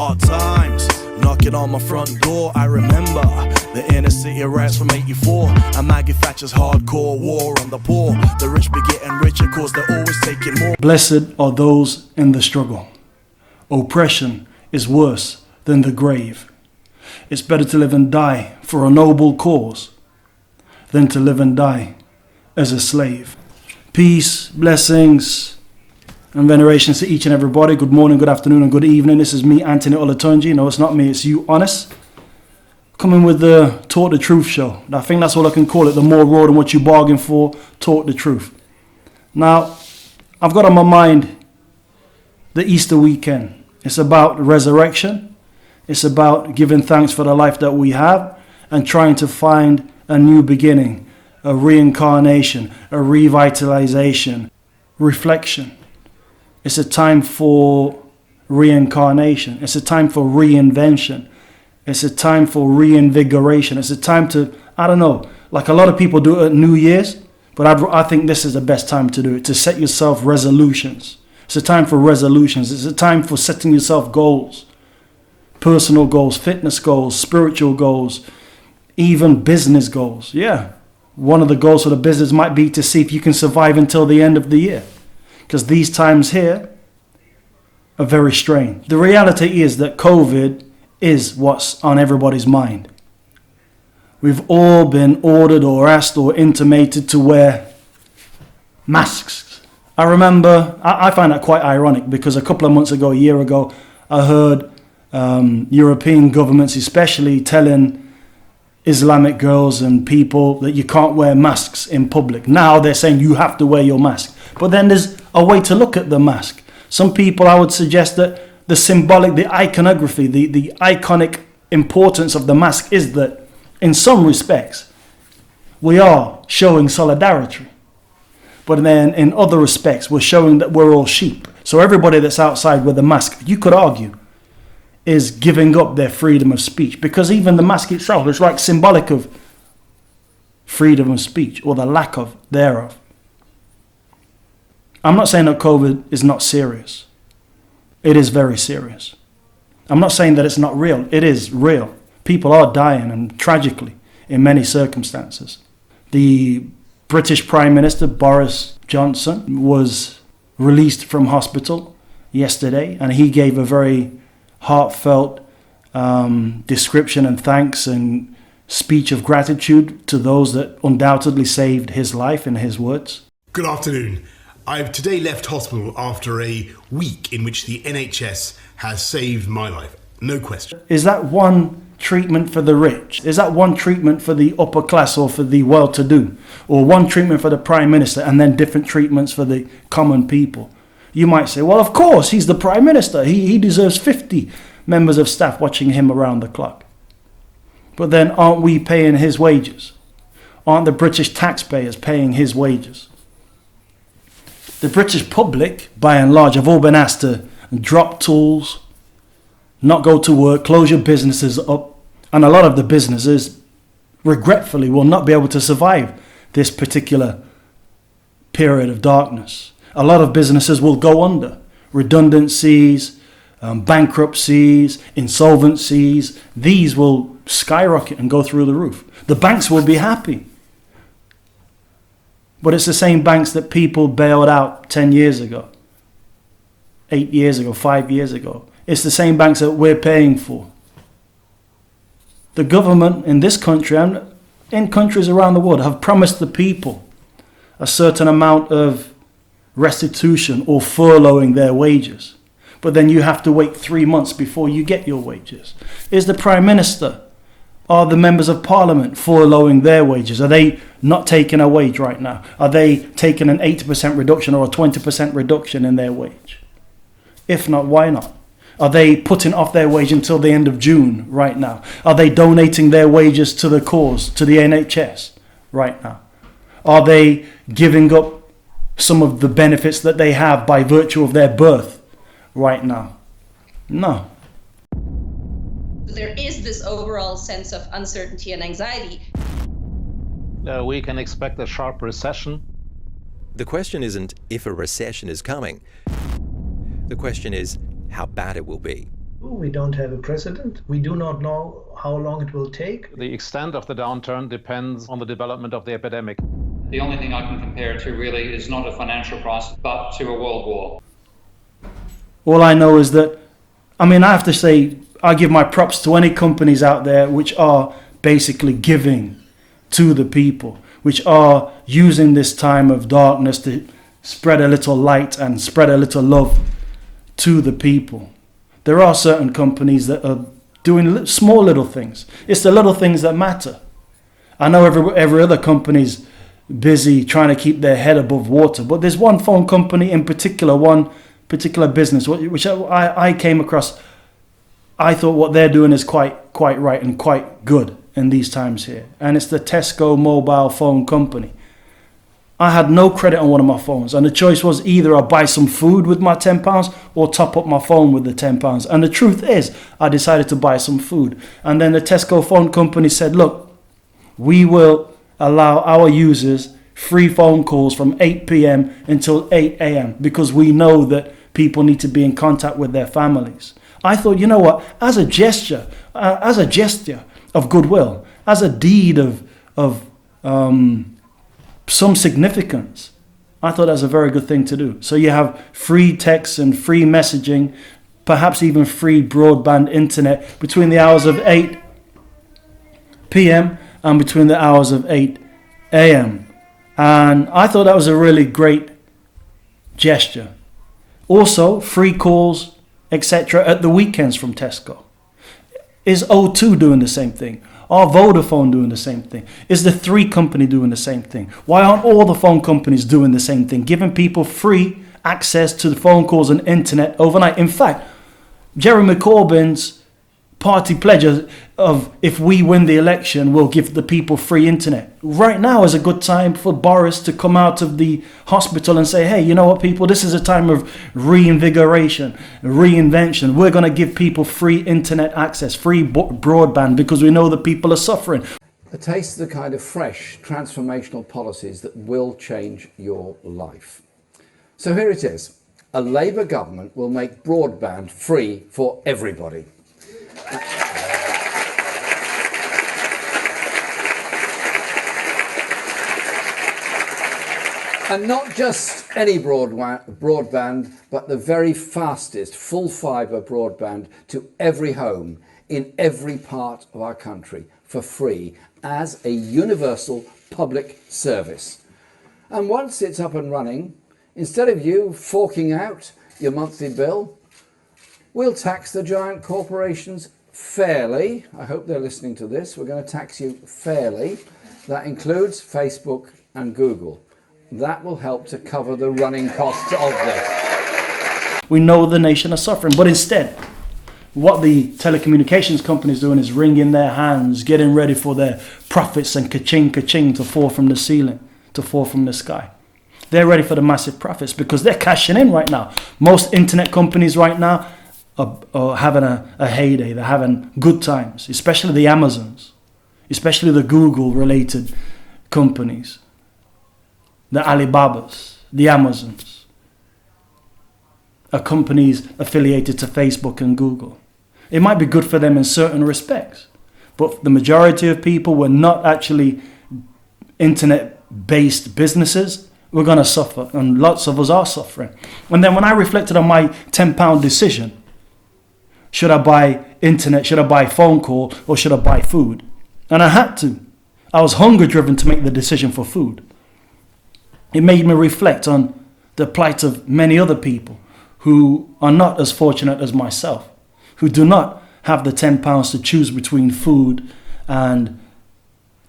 Hard times knocking on my front door. I remember the inner city riots from '84 and Maggie Thatcher's hardcore war on the poor. The rich be getting richer cause they're always taking more. Blessed are those in the struggle. Oppression is worse than the grave. It's better to live and die for a noble cause than to live and die as a slave. Peace, blessings, and venerations to each and everybody. Good morning, good afternoon, and good evening. This is me, Anthony Olatunji. No, it's not me, it's you, Honest. Coming with the Talk the Truth show. I think that's all I can call it. The more raw than what you bargain for, talk the truth. Now, I've got on my mind the Easter weekend. It's about resurrection. It's about giving thanks for the life that we have and trying to find a new beginning, a reincarnation, a revitalization, reflection. It's a time for reincarnation. It's a time for reinvention. It's a time for reinvigoration. It's a time to, I don't know, like a lot of people do it at New Year's, but I think this is the best time to do it, to set yourself resolutions. It's a time for resolutions. It's a time for setting yourself goals, personal goals, fitness goals, spiritual goals, even business goals. Yeah, one of the goals for the business might be to see if you can survive until the end of the year. Because these times here are very strange. The reality is that COVID is what's on everybody's mind. We've all been ordered or asked or intimated to wear masks. I remember, I find that quite ironic because a couple of months ago, a year ago, I heard European governments especially telling Islamic girls and people that you can't wear masks in public. Now they're saying you have to wear your mask. But then there's a way to look at the mask. Some people, I would suggest that the symbolic, the iconography, the iconic importance of the mask is that in some respects, we are showing solidarity. But then in other respects, we're showing that we're all sheep. So everybody that's outside with a mask, you could argue, is giving up their freedom of speech. Because even the mask itself is like symbolic of freedom of speech or the lack of thereof. I'm not saying that COVID is not serious. It is very serious. I'm not saying that it's not real. It is real. People are dying, and tragically, in many circumstances. The British Prime Minister, Boris Johnson, was released from hospital yesterday, and he gave a very heartfelt description and thanks and speech of gratitude to those that undoubtedly saved his life, in his words. Good afternoon. I've today left hospital after a week in which the NHS has saved my life. No question. Is that one treatment for the rich? Is that one treatment for the upper class or for the well-to-do? Or one treatment for the Prime Minister and then different treatments for the common people? You might say, well, of course, he's the Prime Minister. He deserves 50 members of staff watching him around the clock. But then aren't we paying his wages? Aren't the British taxpayers paying his wages? The British public, by and large, have all been asked to drop tools, not go to work, close your businesses up. And a lot of the businesses, regretfully, will not be able to survive this particular period of darkness. A lot of businesses will go under. Redundancies, bankruptcies, insolvencies, these will skyrocket and go through the roof. The banks will be happy. But it's the same banks that people bailed out 10 years ago, 8 years ago, 5 years ago. It's the same banks that we're paying for. The government in this country and in countries around the world have promised the people a certain amount of restitution or furloughing their wages. But then you have to wait 3 months before you get your wages. Is the Prime Minister, are the members of Parliament furloughing their wages? Are they not taking a wage right now? Are they taking an 80% reduction or a 20% reduction in their wage? If not, why not? Are they putting off their wage until the end of June right now? Are they donating their wages to the cause, to the NHS right now? Are they giving up some of the benefits that they have by virtue of their birth right now? No. There is this overall sense of uncertainty and anxiety. We can expect a sharp recession. The question isn't if a recession is coming. The question is how bad it will be. We don't have a precedent. We do not know how long it will take. The extent of the downturn depends on the development of the epidemic. The only thing I can compare it to really is not a financial crisis, but to a world war. All I know is that, I have to say, I give my props to any companies out there which are basically giving to the people, which are using this time of darkness to spread a little light and spread a little love to the people. There are certain companies that are doing small little things. It's the little things that matter. I know every other company's busy trying to keep their head above water, but there's one phone company in particular, one particular business, which I came across. I thought what they're doing is quite right and quite good in these times here. And it's the Tesco mobile phone company. I had no credit on one of my phones, and the choice was either I buy some food with my £10 or top up my phone with the £10. And the truth is, I decided to buy some food. And then the Tesco phone company said, look, we will allow our users free phone calls from 8 p.m. until 8 a.m. because we know that people need to be in contact with their families. I thought, you know what, as a gesture of goodwill, as a deed of some significance, I thought that was a very good thing to do. So you have free text and free messaging, perhaps even free broadband internet between the hours of 8 p.m. and between the hours of 8 a.m. And I thought that was a really great gesture. Also, free calls, etc. at the weekends from Tesco. Is O2 doing the same thing? Are Vodafone doing the same thing? Is the 3 company doing the same thing? Why aren't all the phone companies doing the same thing? Giving people free access to the phone calls and internet overnight. In fact, Jeremy Corbyn's party pledge of if we win the election, we'll give the people free internet. Right now is a good time for Boris to come out of the hospital and say, hey, you know what, people, this is a time of reinvigoration, reinvention. We're going to give people free internet access, free broadband, because we know that people are suffering. A taste of the kind of fresh, transformational policies that will change your life. So here it is. A Labour government will make broadband free for everybody. And not just any broadband, but the very fastest full fibre broadband to every home in every part of our country for free as a universal public service. And once it's up and running, instead of you forking out your monthly bill, we'll tax the giant corporations fairly. I hope they're listening to this. We're going to tax you fairly. That includes Facebook and Google. That will help to cover the running costs of this. We know the nation is suffering, but instead, what the telecommunications companies doing is wringing their hands, getting ready for their profits and ka-ching, ka-ching to fall from the ceiling, to fall from the sky. They're ready for the massive profits because they're cashing in right now. Most internet companies right now are having a heyday. They're having good times, especially the Amazons, especially the Google-related companies, the Alibabas, the Amazons, are companies affiliated to Facebook and Google. It might be good for them in certain respects, but the majority of people were not actually internet-based businesses. We're going to suffer, and lots of us are suffering. And then when I reflected on my £10 decision, should I buy internet, should I buy phone call, or should I buy food? And I had to. I was hunger-driven to make the decision for food. It made me reflect on the plight of many other people who are not as fortunate as myself, who do not have the £10 to choose between food and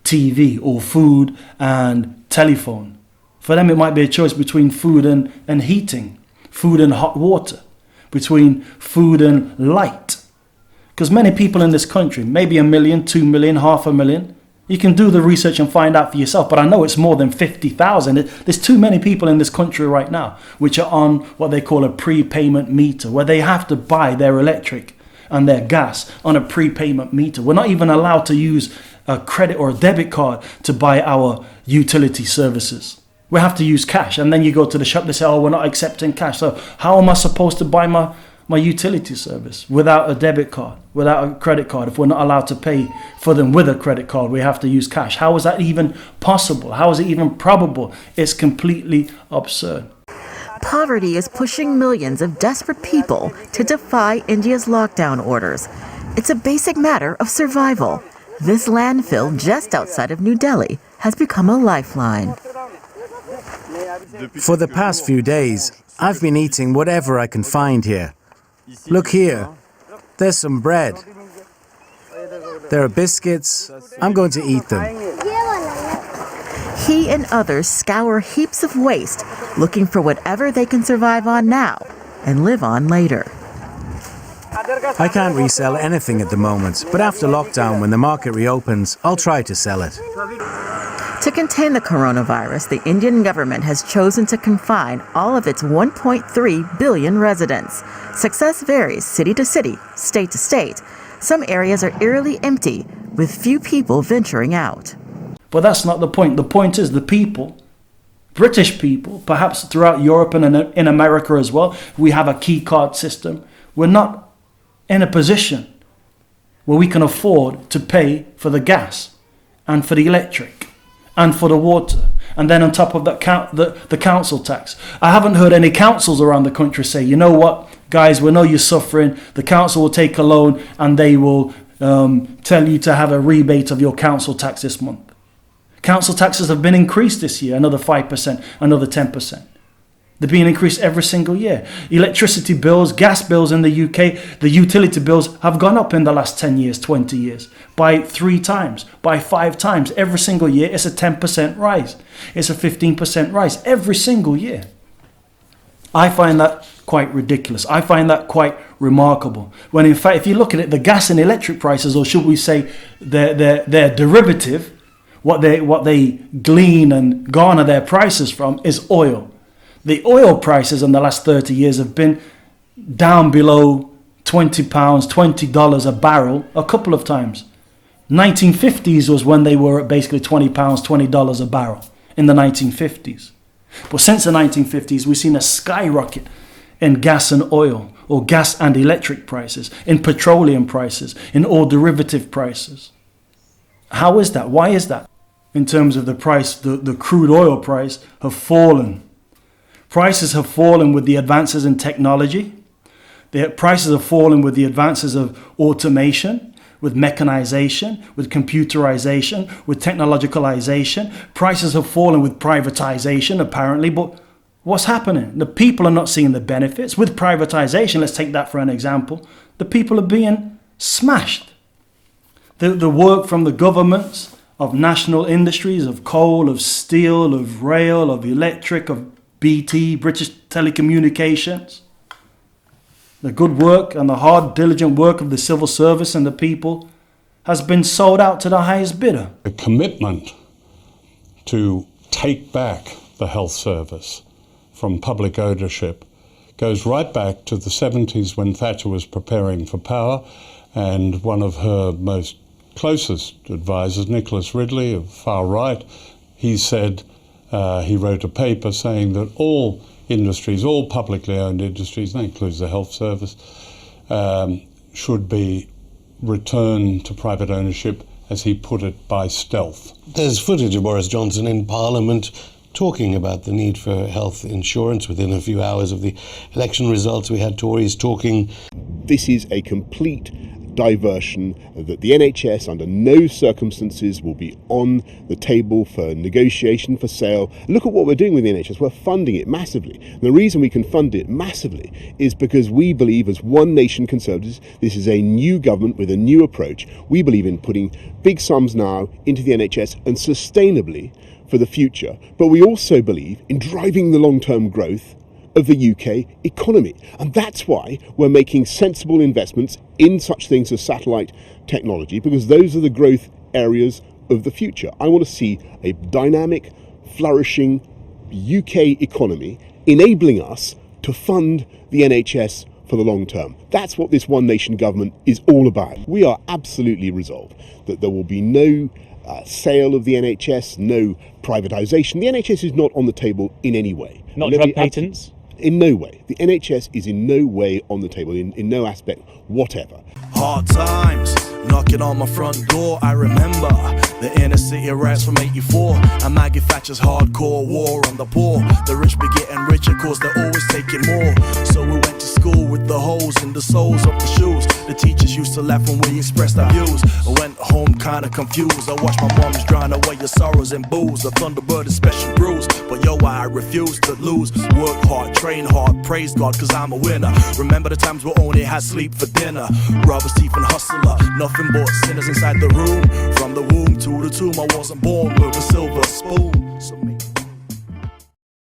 TV or food and telephone. For them, it might be a choice between food and heating, food and hot water, between food and light. Because many people in this country, maybe 1 million, 2 million, 500,000, you can do the research and find out for yourself, but I know it's more than 50,000. There's too many people in this country right now which are on what they call a prepayment meter, where they have to buy their electric and their gas on a prepayment meter. We're not even allowed to use a credit or a debit card to buy our utility services. We have to use cash, and then you go to the shop, they say, oh, we're not accepting cash. So how am I supposed to buy my utility service without a debit card, without a credit card. If we're not allowed to pay for them with a credit card, we have to use cash. How is that even possible? How is it even probable? It's completely absurd. Poverty is pushing millions of desperate people to defy India's lockdown orders. It's a basic matter of survival. This landfill just outside of New Delhi has become a lifeline. For the past few days, I've been eating whatever I can find here. Look here, there's some bread. There are biscuits. I'm going to eat them. He and others scour heaps of waste, looking for whatever they can survive on now and live on later. I can't resell anything at the moment, but after lockdown, when the market reopens, I'll try to sell it. To contain the coronavirus, the Indian government has chosen to confine all of its 1.3 billion residents. Success varies city to city, state to state. Some areas are eerily empty, with few people venturing out. But that's not the point. The point is the people, British people, perhaps throughout Europe and in America as well, we have a key card system. We're not in a position where we can afford to pay for the gas and for the electric and for the water, and then on top of that, the council tax. I haven't heard any councils around the country say, you know what, guys, we know you're suffering. The council will take a loan and they will tell you to have a rebate of your council tax this month. Council taxes have been increased this year, another 5%, another 10%. They're being increased every single year. Electricity bills, gas bills in the UK, the utility bills have gone up in the last 10 years, 20 years, by 3 times, by 5 times. Every single year, it's a 10% rise. It's a 15% rise every single year. I find that quite ridiculous. I find that quite remarkable. When in fact, if you look at it, the gas and electric prices, or should we say their derivative, what they glean and garner their prices from is oil. The oil prices in the last 30 years have been down below £20, $20 a barrel a couple of times. 1950s was when they were at basically £20, $20 a barrel in the 1950s. But since the 1950s, we've seen a skyrocket in gas and oil, or gas and electric prices, in petroleum prices, in oil derivative prices. How is that? Why is that? In terms of the price, the crude oil price have fallen. Prices have fallen with the advances in technology. The prices have fallen with the advances of automation, with mechanization, with computerization, with technologicalization. Prices have fallen with privatization, apparently, but what's happening? The people are not seeing the benefits. With privatization, let's take that for an example, the people are being smashed. The work from the governments of national industries, of coal, of steel, of rail, of electric, of BT, British Telecommunications, the good work and the hard, diligent work of the civil service and the people has been sold out to the highest bidder. The commitment to take back the health service from public ownership goes right back to the 70s when Thatcher was preparing for power, and one of her most closest advisors, Nicholas Ridley of far right, he said, he wrote a paper saying that all industries, all publicly owned industries, that includes the health service, should be returned to private ownership, as he put it, by stealth. There's footage of Boris Johnson in Parliament talking about the need for health insurance. Within a few hours of the election results, we had Tories talking. This is a complete diversion that the NHS under no circumstances will be on the table for negotiation, for sale. Look at what we're doing with the NHS. We're funding it massively. And the reason we can fund it massively is because we believe, as One Nation Conservatives, this is a new government with a new approach. We believe in putting big sums now into the NHS and sustainably for the future. But we also believe in driving the long-term growth of the UK economy. And that's why we're making sensible investments in such things as satellite technology, because those are the growth areas of the future. I want to see a dynamic, flourishing UK economy enabling us to fund the NHS for the long term. That's what this One Nation government is all about. We are absolutely resolved that there will be no sale of the NHS, no privatisation. The NHS is not on the table in any way. Not drug patents? In no way. The NHS is in no way on the table, in no aspect whatever. Hard times knocking on my front door. I remember the inner city riots from '84 and Maggie Thatcher's hardcore war on the poor. The rich be getting richer cause they're always taking more. So we went to school with the holes in the soles of the shoes. The teachers used to laugh when we expressed our views. I went home kinda confused. I watched my mom's drown away your sorrows in booze. The Thunderbird is special bruise, but yo, I refuse to lose. Work hard, train hard, praise God cause I'm a winner. Remember the times we only had sleep for dinner. Robbers, thief and hustler, nothing but sinners inside the room. From the womb to the tomb, I wasn't born with a silver spoon. So